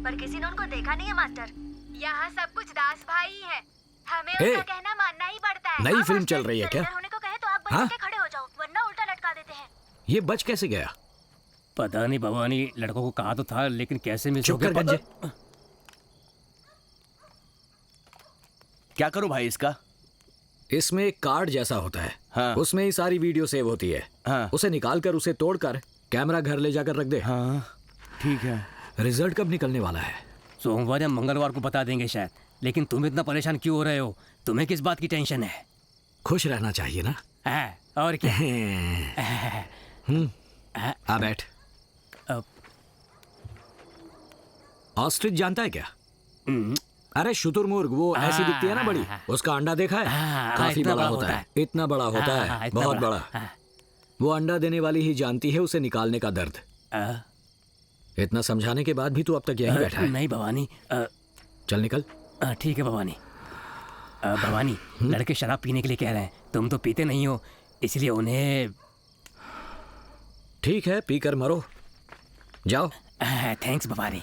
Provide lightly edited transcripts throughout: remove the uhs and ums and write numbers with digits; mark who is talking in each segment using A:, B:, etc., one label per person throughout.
A: पर किसी ने उनको देखा नहीं है मास्टर। यहाँ सब कुछ दास भाई ही है, हमें उनका कहना मानना ही पड़ता है।
B: नई फिल्म चल रही है क्या?
A: होने को कहे तो आप बच के खड़े हो जाओ, वरना उल्टा लटका देते हैं।
B: ये बच कैसे गया?
C: पता नहीं भवानी, लड़कों को कहा तो था लेकिन कैसे मिस हो
B: चुप कर गंजे।
D: क्या करूं भाई इसका?
B: इसमें एक कार्ड जैसा होता है।
D: हाँ।
B: उसमें ही सारी वीडियो सेव होती है।
D: हाँ।
B: उसे निकाल कर उसे तोड़कर कैमरा घर ले जाकर रख दे।
D: हाँ ठीक है।
B: रिजल्ट कब निकलने वाला है?
C: सोमवार या मंगलवार को बता देंगे शायद। लेकिन तुम इतना परेशान क्यों हो रहे हो? तुम्हें किस बात की टेंशन है?
B: खुश रहना चाहिए ना।
C: और क्या?
B: आ बैठ। ऑस्ट्रिच जानता है क्या? अरे शुतुरमुर्ग, वो ऐसी दिखती है ना बड़ी, उसका अंडा देखा है? काफी बड़ा होता है, इतना बड़ा होता है, बहुत बड़ा। वो अंडा देने वाली ही जानती है उसे निकालने का दर्द। इतना समझाने के बाद भी तू अब तक यहीं बैठा है।
C: नहीं भवानी।
B: चल निकल।
C: ठीक है भवानी। भवानी, लड़के शराब पीने के लिए कह रहे हैं, तुम तो पीते नहीं हो, इसलिए उन्हें।
B: ठीक है, पीकर मरो, जाओ।
C: थैंक्स भवानी।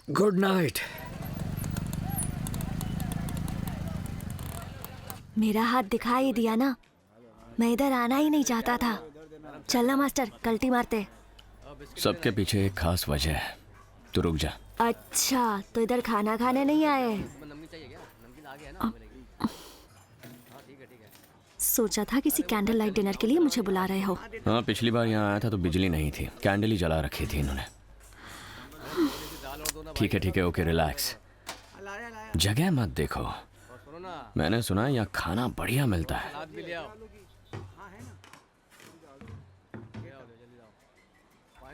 B: Good night.
A: मेरा हाथ दिखा ही दिया ना, मैं इधर आना ही नहीं चाहता था। चलना मास्टर, कल्टी मारते।
D: सबके पीछे एक खास वजह है, तू रुक जा।
A: अच्छा, तो इधर खाना खाने नहीं आए? सोचा था किसी कैंडल लाइट डिनर के लिए मुझे बुला रहे हो।
D: हाँ, पिछली बार यहाँ आया था तो बिजली नहीं थी, कैंडल ही जला रखी थी इन्होंने। ठीक है, ओके, रिलैक्स। जगह मत देखो, मैंने सुना है यहाँ खाना बढ़िया मिलता है।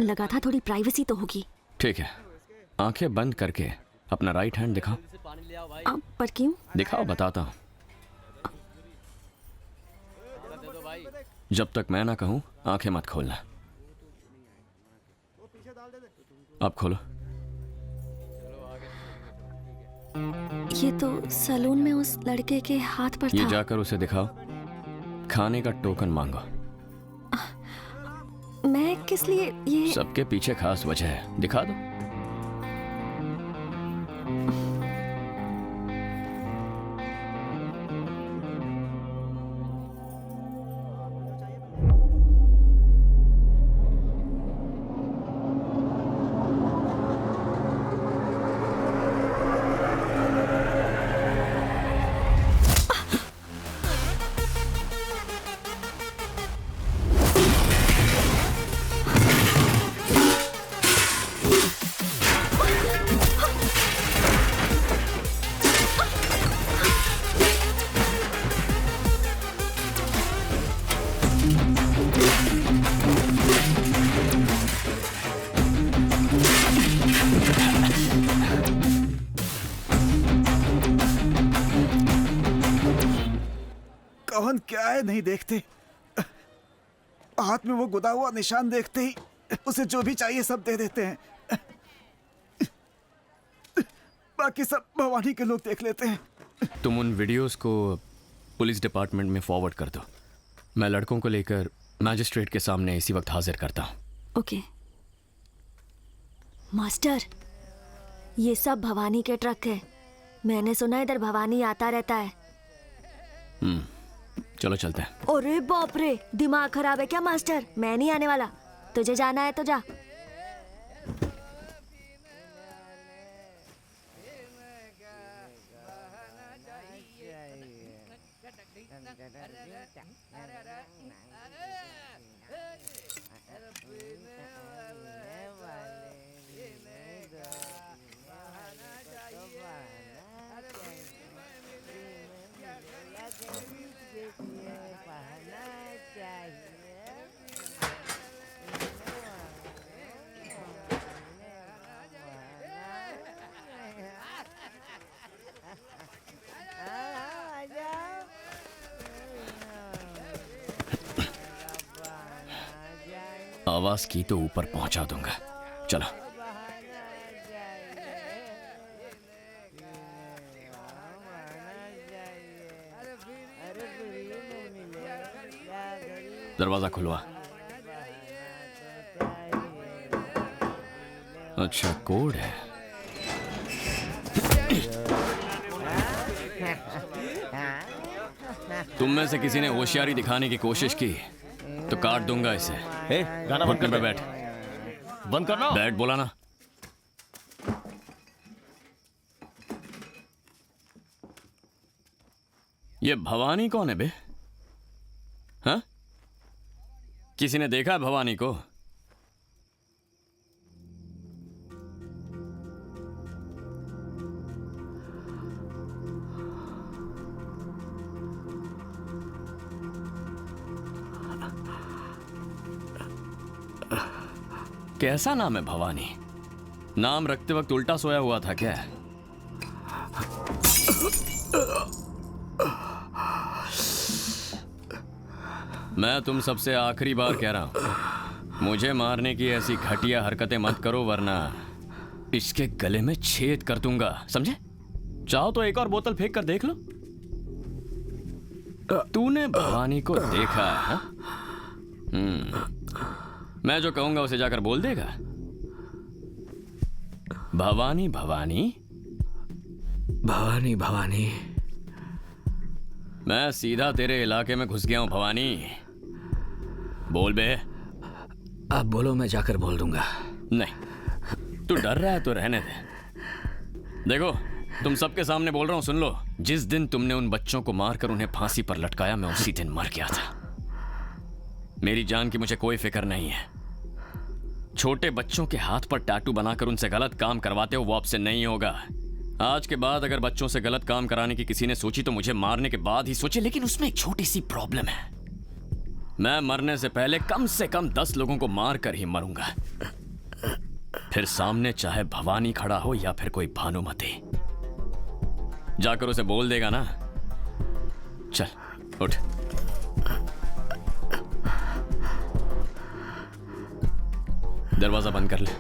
A: लगा था थोड़ी प्राइवेसी तो होगी।
D: ठीक है, आंखें बंद करके अपना राइट हैंड दिखाओ।
A: पर क्यों?
D: दिखाओ, बताता हूँ। जब तक मैं ना कहूँ आंखें मत खोलना। अब खोलो।
A: ये तो सैलून में उस लड़के के हाथ पर
D: ये
A: था।
D: जाकर उसे दिखाओ, खाने का टोकन मांगो।
A: मैं किस लिए? ये
D: सबके पीछे खास वजह है, दिखा दो।
E: कौन क्या है नहीं देखते, हाथ में वो गुदा हुआ निशान देखते ही उसे जो भी चाहिए सब दे देते हैं। बाकी सब भवानी के लोग देख लेते हैं।
D: तुम उन वीडियोस को पुलिस डिपार्टमेंट में फॉरवर्ड कर दो, मैं लड़कों को लेकर मैजिस्ट्रेट के सामने इसी वक्त हाजिर करता हूँ।
A: ओके। मास्टर, ये सब भवानी के ट्रक है, मैंने सुना इधर भवानी आता रहता है।
D: चलो चलते हैं।
A: अरे बाप रे, दिमाग खराब है क्या मास्टर? मैं नहीं आने वाला, तुझे जाना है तो जा।
D: आवाज की तो ऊपर पहुंचा दूंगा, चलो। दरवाजा खुलवा। अच्छा कोड है। तुम में से किसी ने होशियारी दिखाने की कोशिश की तो काट दूंगा इसे।
F: गाना बंद कर
D: पे
F: दे।
D: बैठ।
F: बंद करना।
D: बैठ बोला ना। ये भवानी कौन है बे? हाँ? किसी ने देखा है भवानी को? कैसा नाम है भवानी? नाम रखते वक्त उल्टा सोया हुआ था क्या? मैं तुम सबसे आखिरी बार कह रहा हूं, मुझे मारने की ऐसी घटिया हरकतें मत करो वरना इसके गले में छेद कर दूंगा, समझे? चाहो तो एक और बोतल फेंक कर देख लो। तूने भवानी को देखा है? मैं जो कहूंगा उसे जाकर बोल देगा। भवानी भवानी
B: भवानी भवानी।
D: मैं सीधा तेरे इलाके में घुस गया हूं भवानी। बोल बे।
B: आप बोलो, मैं जाकर बोल दूंगा।
D: नहीं, तू डर रहा है तो रहने दे। देखो, तुम सबके सामने बोल रहा हूं, सुन लो। जिस दिन तुमने उन बच्चों को मारकर उन्हें फांसी पर लटकाया, मैं उसी दिन मर गया था। मेरी जान की मुझे कोई फिक्र नहीं है। छोटे बच्चों के हाथ पर टैटू बनाकर उनसे गलत काम करवाते हो, वो आपसे नहीं होगा। आज के बाद अगर बच्चों से गलत काम कराने की किसी ने सोची तो मुझे मारने के बाद ही सोचे, लेकिन उसमें एक छोटी सी प्रॉब्लम है। मैं मरने से पहले कम से कम 10 लोगों को मार कर ही मरूंगा। फिर सामने चाहे भवानी खड़ा हो या फिर कोई भानुमति। जाकर उसे बोल देगा ना। चल उठ। दरवाजा बंद कर ले।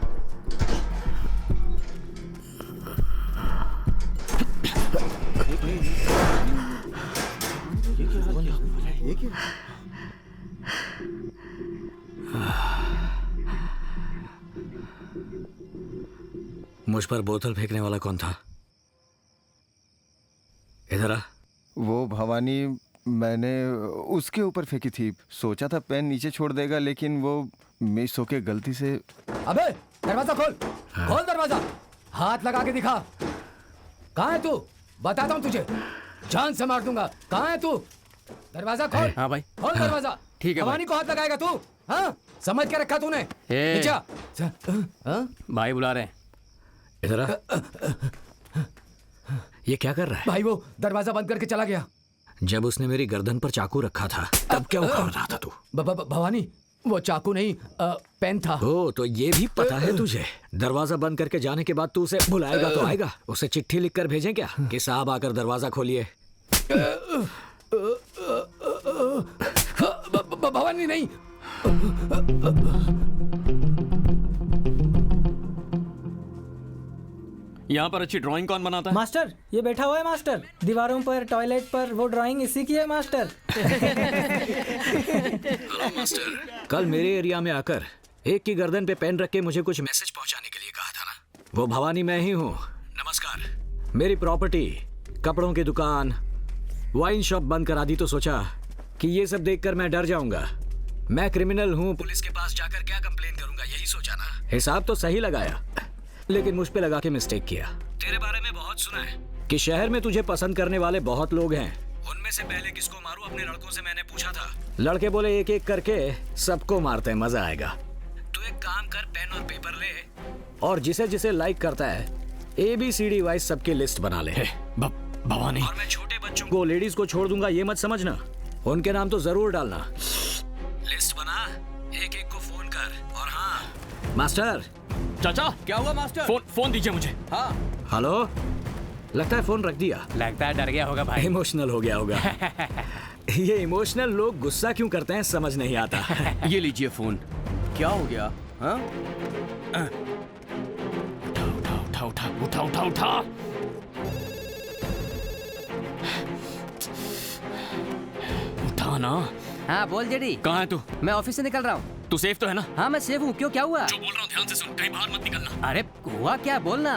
B: मुझ पर बोतल फेंकने वाला कौन था? इधर आ।
G: वो भवानी, मैंने उसके ऊपर फेंकी थी। सोचा था पेन नीचे छोड़ देगा, लेकिन वो मिस होके गलती से।
C: अबे दरवाजा खोल। खोल दरवाजा। हाथ लगा के दिखा। कहाँ है तू? बताता हूँ तुझे, जान से मार दूंगा। कहाँ है तू? दरवाजा खोल।
F: हाँ भाई।
C: खोल दरवाजा।
F: ठीक है
C: भवानी को हाथ लगाएगा तू? हाँ, समझ के रखा तूने?
F: ए।
C: नीचे आ। हाँ?
F: भाई बुला रहे हैं।
B: इधर आ। ये क्या कर रहा है?
C: भाई वो दरवाजा बंद करके चला गया।
B: जब उसने मेरी गर्दन पर चाकू रखा था तब क्या उखाड़ रहा था तू?
C: भवानी, वो चाकू नहीं, पेन था।
B: ओ, तो ये भी पता है तुझे? दरवाजा बंद करके जाने के बाद तू उसे बुलाएगा तो आएगा। उसे चिट्ठी लिखकर भेजें क्या कि साहब आकर दरवाजा खोलिए?
C: भवानी नहीं।
D: यहाँ पर अच्छी ड्राइंग कौन बनाता है?
H: मास्टर, ये बैठा हुआ है मास्टर। दीवारों पर, टॉयलेट पर, वो ड्राइंग इसी की है मास्टर।
B: हेलो मास्टर, कल मेरे एरिया में आकर एक की गर्दन पे पेन रख के मुझे कुछ मैसेज पहुंचाने के लिए कहा था ना? वो भवानी मैं ही हूँ। नमस्कार। मेरी प्रॉपर्टी, कपड़ों की दुकान, वाइन शॉप बंद करा दी तो सोचा कि ये सब देखकर मैं डर जाऊंगा। मैं क्रिमिनल हूँ, पुलिस के पास जाकर क्या कंप्लेन करूंगा, यही सोचा ना। हिसाब तो सही लगाया, लेकिन मुझ पे लगा के मिस्टेक किया। तेरे बारे में बहुत सुना है कि शहर में तुझे पसंद करने वाले बहुत लोग हैं। उनमें से पहले किसको मारूं, अपने लड़कों से मैंने पूछा था। लड़के बोले एक एक करके सबको मारते हैं, मजा आएगा। तू एक काम कर, पेन और पेपर ले और जिसे जिसे लाइक करता है ABCD वाइज सबकी लिस्ट बना ले।
D: भवानी।
B: और मैं छोटे बच्चों को, लेडीज को छोड़ दूंगा, ये मत समझना। उनके नाम तो जरूर डालना। लिस्ट बना, एक एक को फोन कर। और हाँ मास्टर।
D: चाचा क्या हुआ मास्टर? फोन दीजिए मुझे। हाँ।
B: हेलो, लगता है फोन रख दिया।
C: लगता है डर गया होगा भाई।
B: इमोशनल हो गया होगा। ये इमोशनल लोग गुस्सा क्यों करते हैं समझ नहीं आता।
F: ये लीजिए फोन। क्या हो गया? हाँ?
D: उठा उठा उठा उठा उठा। उठा ना।
I: हाँ बोल जेडी।
D: कहाँ है तू?
I: मैं ऑफिस से निकल रहा हूँ।
D: तू सेफ तो है ना?
C: हाँ मैं सेफ हूँ, क्यों क्या हुआ?
D: जो बोल रहा हूँ ध्यान से सुन, कहीं बाहर मत निकलना।
C: अरे हुआ क्या, बोलना।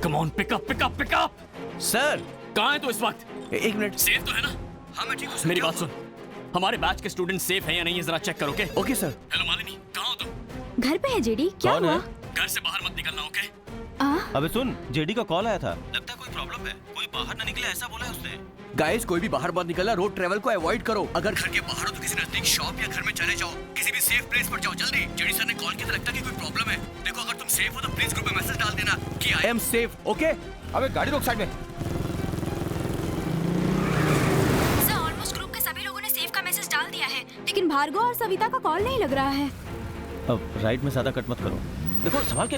D: Come on, pick up pick up pick up.
F: Sir
D: कहाँ है तू इस वक्त?
F: एक मिनट।
D: सेफ तो है ना?
F: हाँ मैं ठीक हूँ।
D: मेरी बात सुन, हमारे बैच के स्टूडेंट सेफ हैं या नहीं, ये जरा चेक करो।
F: Okay sir.
D: हेलो मालिनी, कहाँ हो तुम?
A: घर पे है जेडी, क्या
F: कौन
A: हुआ?
F: है?
D: घर से बाहर मत निकलना, ओके?
F: अबे सुन, जेडी का कॉल आया था, लगता है कोई प्रॉब्लम है, कोई बाहर ना निकले ऐसा बोला है उसने।
C: गाइस कोई भी बाहर मत निकलना, रोड ट्रेवल को अवॉइड करो।
F: अगर घर के बाहर हो तो किसी नजदीक शॉप या घर में चले जाओ, किसी भी सेफ प्लेस पर जाओ जल्दी। जेडी सर ने कॉल किया था, लगता है कि कोई प्रॉब्लम है। देखो अगर तुम सेफ हो तो प्लीज ग्रुप में मैसेज डाल देना कि आई एम सेफ, ओके?
C: अबे गाड़ी रोक साइड में।
A: सर ऑलमोस्ट ग्रुप के सभी लोगों ने सेफ का मैसेज डाल दिया है, लेकिन भार्गव और सविता का कॉल नहीं लग रहा है।
F: अब राइट में ज्यादा कट मत करो, देखो सवाल के।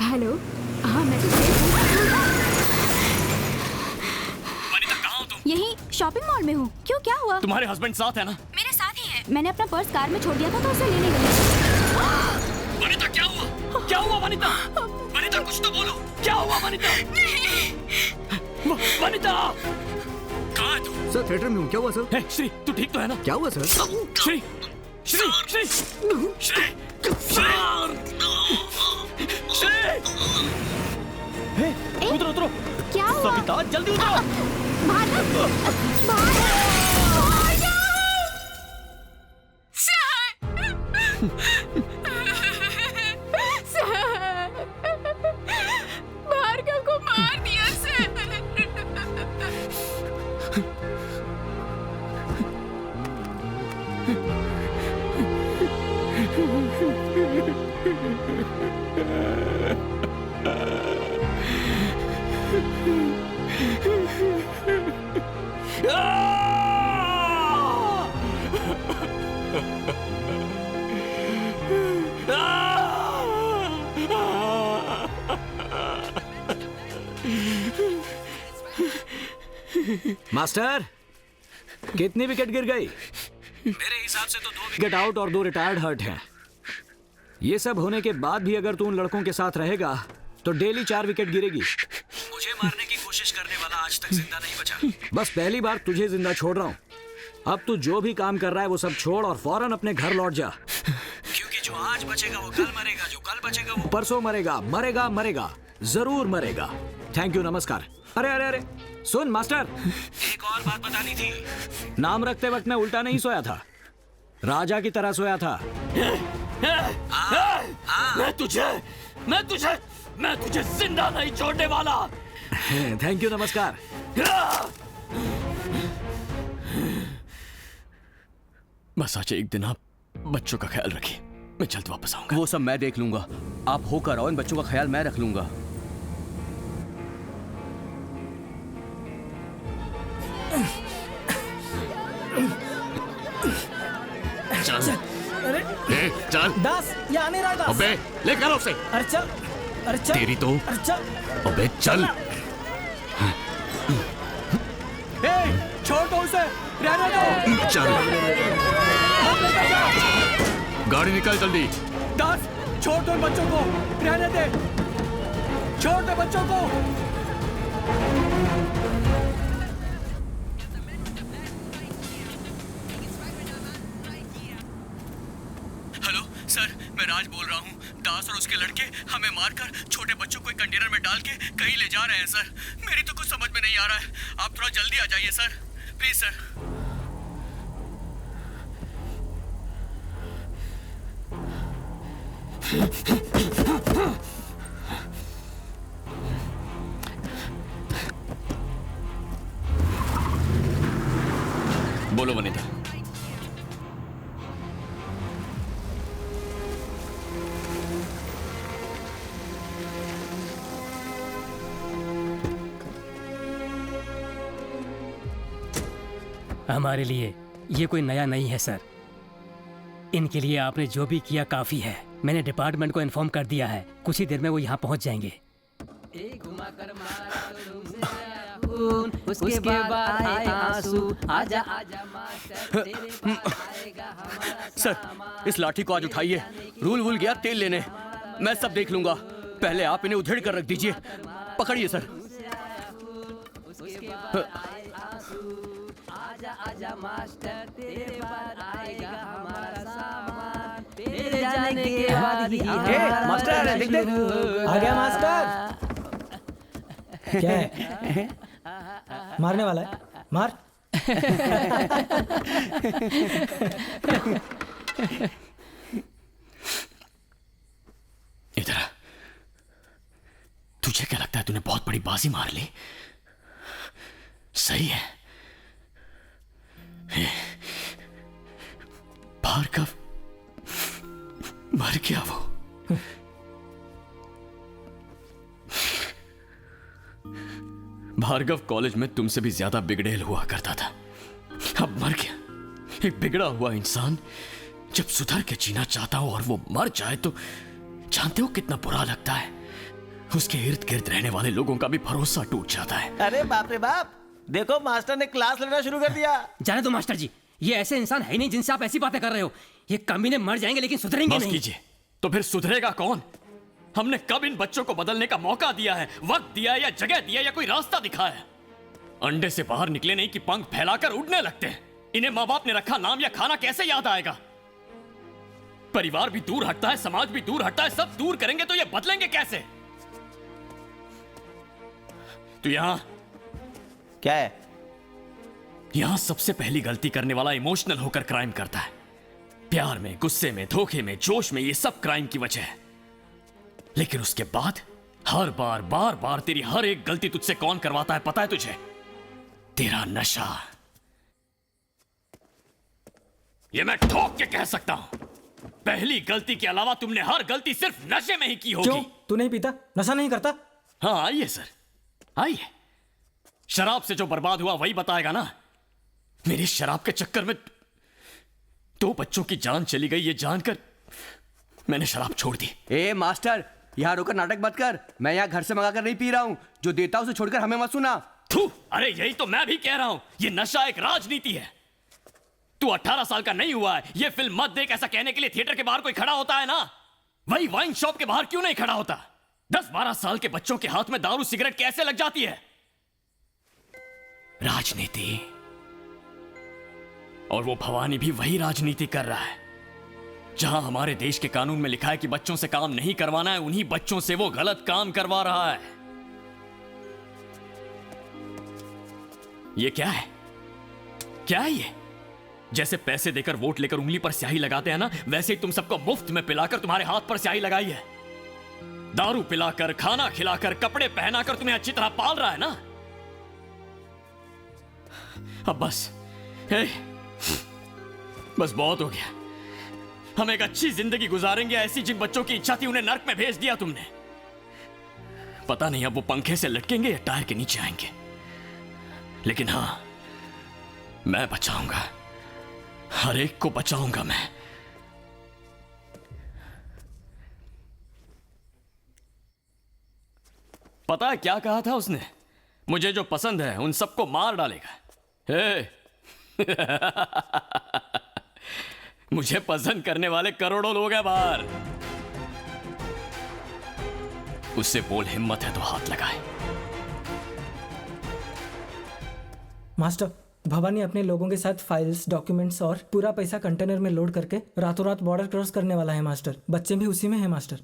A: हेलो, हाँ मैं तो
D: वनिता कहाँ हो तुम?
A: यही शॉपिंग मॉल में हूँ। क्यों, क्या हुआ?
D: तुम्हारे हस्बैंड साथ है ना?
A: मेरे साथ ही है। मैंने अपना पर्स कार में छोड़ दिया था तो उसे लेने गई।
D: वनिता क्या हुआ? क्या हुआ वनिता? वनिता कुछ तो बोलो, क्या हुआ वनिता? वनिता कहाँ है तू?
B: सर थिएटर में हूँ, क्या हुआ सर?
D: हे श्री, तू ठीक तो है ना?
B: क्या हुआ सर?
D: श्री श्री श्री श्री श्री
F: हे उतरो उतरो,
A: क्या हुआ?
F: सविता जल्दी उतरो।
A: भार्गव को मार दिया सर।
B: मास्टर, कितनी विकेट गिर गई? मेरे हिसाब से तो 2 विकेट आउट और 2 रिटायर्ड हर्ट हैं। ये सब होने के बाद भी अगर तू उन लड़कों के साथ रहेगा तो डेली 4 विकेट गिरेगी। मुझे मारने की कोशिश करने वाला आज तक जिंदा नहीं बचा। बस पहली बार तुझे जिंदा छोड़ रहा हूँ। अब तू जो भी काम कर रहा है वो सब छोड़ और फौरन अपने घर लौट जा, क्योंकि जो आज बचेगा वो कल मरेगा, जो कल बचेगा वो परसों मरेगा। मरेगा मरेगा, जरूर मरेगा। थैंक यू, नमस्कार। अरे अरे अरे सुन मास्टर, एक और बात बतानी थी। नाम रखते वक्त मैं उल्टा नहीं सोया था, राजा की तरह सोया था।
D: मैं तुझे जिंदा नहीं छोड़ने वाला।
B: थैंक यू, नमस्कार।
D: बस आज एक दिन आप बच्चों का ख्याल रखिए, मैं जल्द वापस आऊंगा।
F: वो सब मैं देख लूंगा, आप होकर आओ, इन बच्चों का ख्याल मैं रख लूंगा।
D: चल चल
H: दास, ये आने रहा है दास।
D: अबे ले कर उसे।
H: अरे चल, अरे चल।
D: तेरी तो।
H: अरे चल।
D: अबे चल।
C: छोड़ दो उसे, रहने दो।
D: चल गाड़ी निकाल जल्दी।
C: दास छोड़ दो बच्चों को, रहने दे, छोड़ दे बच्चों को।
F: हेलो सर, मैं राज बोल रहा हूँ। दास और उसके लड़के हमें मारकर छोटे बच्चों को एक कंटेनर में डाल के कहीं ले जा रहे हैं सर। मेरी तो कुछ समझ में नहीं आ रहा है, आप थोड़ा जल्दी आ जाइए सर, प्लीज सर।
D: बोलो वनिता।
I: हमारे लिए ये कोई नया नहीं है सर। इनके लिए आपने जो भी किया काफी है। मैंने डिपार्टमेंट को इन्फॉर्म कर दिया है, कुछ ही देर में वो यहाँ पहुँच जाएंगे।
C: उसके बाद आए आंसू, आजा आजा मास्टर, तेरे पास आएगा हमारा
F: सर इस लाठी को आज उठाइए, रूल वूल गया तेल लेने, मैं सब देख लूंगा। पहले आप इन्हें उधेड़ कर रख दीजिए, पकड़िए सर।
C: उसके बाद आए आंसू, आजा
J: आजा मास्टर तेरे पर आएगा हमारा सामान तेरे जाने के बाद ही
H: मास्टर देख देख आ गया मास्टर। क्या है? मारने वाला है? मार।
D: इधर आ। तुझे क्या लगता है तूने बहुत बड़ी बाजी मार ली? सही है। भार्गव मर गया वो। भार्गव कॉलेज में तुमसे भी ज्यादा बिगड़ेल हुआ करता था, अब मर गया। एक बिगड़ा हुआ इंसान जब सुधर के जीना चाहता हो और वो मर जाए तो जानते हो कितना बुरा लगता है। उसके इर्द गिर्द रहने वाले लोगों का भी भरोसा टूट जाता है।
J: अरे बाप रे बाप, देखो मास्टर ने क्लास लेना शुरू कर दिया।
I: जाने दो मास्टर जी, ये ऐसे इंसान है ही नहीं जिनसे आप ऐसी बातें कर रहे हो। ये कमीने मर जाएंगे लेकिन सुधरेंगे नहीं।
D: कीजिए, तो फिर सुधरेगा कौन? हमने कब इन बच्चों को बदलने का मौका दिया है, वक्त दिया है या जगह दिया या कोई रास्ता दिखाया? अंडे से बाहर निकले नहीं कि पंख फैलाकर उड़ने लगते हैं। इन्हें माँ बाप ने रखा नाम या खाना कैसे याद आएगा? परिवार भी दूर हटता है, समाज भी दूर हटता है, सब दूर करेंगे तो ये बदलेंगे कैसे? तो यहां
J: क्या है?
D: यहां सबसे पहली गलती करने वाला इमोशनल होकर क्राइम करता है। प्यार में, गुस्से में, धोखे में, जोश में, ये सब क्राइम की वजह है। लेकिन उसके बाद हर बार बार बार तेरी हर एक गलती तुझसे कौन करवाता है पता है तुझे? तेरा नशा। ये मैं ठोक के कह सकता हूं, पहली गलती के अलावा तुमने हर गलती सिर्फ नशे में ही की होगी।
H: क्यों? तू नहीं पीता? नशा नहीं करता?
D: हाँ आइए सर, आइए। शराब से जो बर्बाद हुआ वही बताएगा ना। मेरी शराब के चक्कर में 2 बच्चों की जान चली गई, ये जानकर मैंने शराब छोड़ दी।
J: ए मास्टर, यहाँ रुकर नाटक मत कर। मैं यहाँ घर से मंगाकर नहीं पी रहा हूँ, जो देता हूँ उसे छोड़कर हमें मत सुना।
D: थू, अरे यही तो मैं भी कह रहा हूं, ये नशा एक राजनीति है। तू 18 साल का नहीं हुआ है, ये फिल्म मत देख ऐसा कहने के लिए थिएटर के बाहर कोई खड़ा होता है ना? वही वाइन शॉप के बाहर क्यों नहीं खड़ा होता? 10-12 साल के बच्चों के हाथ में दारू सिगरेट कैसे लग जाती है? राजनीति। और वो भवानी भी वही राजनीति कर रहा है। जहां हमारे देश के कानून में लिखा है कि बच्चों से काम नहीं करवाना है, उन्हीं बच्चों से वो गलत काम करवा रहा है। ये क्या है? क्या है ये? जैसे पैसे देकर वोट लेकर उंगली पर स्याही लगाते हैं ना, वैसे ही तुम सबको मुफ्त में पिलाकर तुम्हारे हाथ पर स्याही लगाई है। दारू पिलाकर, खाना खिलाकर, कपड़े पहनाकर तुम्हें अच्छी तरह पाल रहा है ना। अब बस बस बहुत हो गया। हम एक अच्छी जिंदगी गुजारेंगे, ऐसी जिन बच्चों की इच्छा थी उन्हें नर्क में भेज दिया तुमने। पता नहीं अब वो पंखे से लटकेंगे या टायर के नीचे आएंगे, लेकिन हां, मैं बचाऊंगा, हर एक को बचाऊंगा मैं। पता है क्या कहा था उसने? मुझे जो पसंद है उन सबको मार डालेगा। मुझे पसंद करने वाले करोड़ों लोग हैं बाहर। उससे बोल हिम्मत है तो हाथ लगाए।
H: मास्टर, भवानी अपने लोगों के साथ फाइल्स, डॉक्यूमेंट्स और पूरा पैसा कंटेनर में लोड करके रातों रात बॉर्डर क्रॉस करने वाला है मास्टर। बच्चे भी उसी में है master.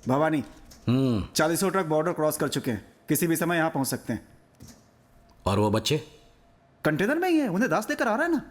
E: Bhavani 40 truck border cross कर चुके हैं, किसी भी समय यहाँ पहुंच सकते हैं।
B: और वो बच्चे
E: कंटेनर में ही है, उन्हें दास देकर आ रहा है ना।